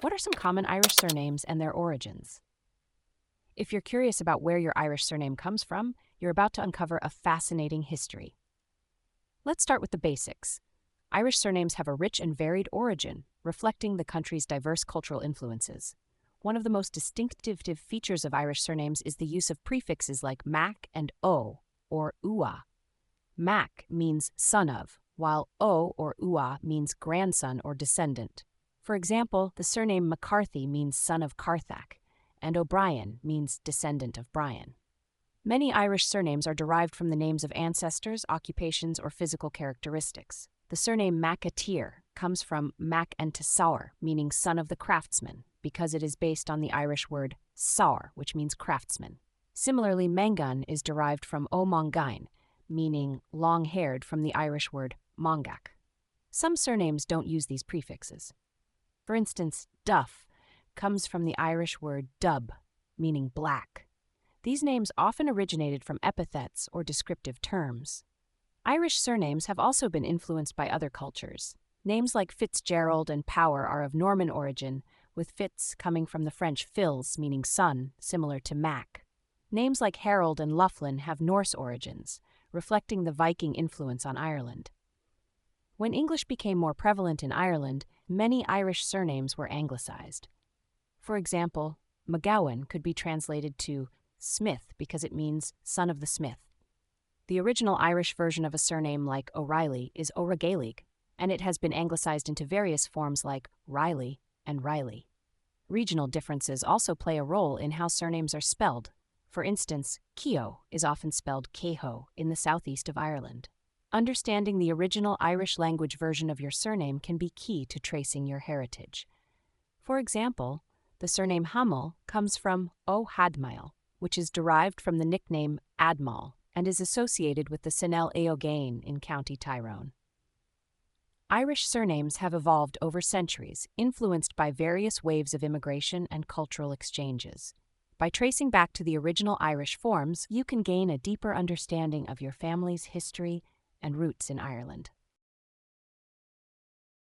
What are some common Irish surnames and their origins? If you're curious about where your Irish surname comes from, you're about to uncover a fascinating history. Let's start with the basics. Irish surnames have a rich and varied origin, reflecting the country's diverse cultural influences. One of the most distinctive features of Irish surnames is the use of prefixes like mac and o, or ua. Mac means son of, while o or ua means grandson or descendant. For example, the surname McCarthy means son of Carthag, and O'Brien means descendant of Brian. Many Irish surnames are derived from the names of ancestors, occupations, or physical characteristics. The surname McAteer comes from Mac and Tesaur, meaning son of the craftsman, because it is based on the Irish word saur, which means craftsman. Similarly, Mangan is derived from O Mongain, meaning long-haired, from the Irish word mongak. Some surnames don't use these prefixes. For instance, Duff comes from the Irish word dub, meaning black. These names often originated from epithets or descriptive terms. Irish surnames have also been influenced by other cultures. Names like Fitzgerald and Power are of Norman origin, with Fitz coming from the French fils, meaning son, similar to Mac. Names like Harold and Loughlin have Norse origins, reflecting the Viking influence on Ireland. When English became more prevalent in Ireland, many Irish surnames were anglicized. For example, McGowan could be translated to Smith because it means son of the smith. The original Irish version of a surname like O'Reilly is O'Regalig, and it has been anglicized into various forms like Riley and Riley. Regional differences also play a role in how surnames are spelled. For instance, Keogh is often spelled Kehoe in the southeast of Ireland. Understanding the original Irish language version of your surname can be key to tracing your heritage. For example, the surname Hummel comes from O'Hadmail, which is derived from the nickname Admal and is associated with the Sinel Éogain in County Tyrone. Irish surnames have evolved over centuries, influenced by various waves of immigration and cultural exchanges. By tracing back to the original Irish forms, you can gain a deeper understanding of your family's history and roots in Ireland.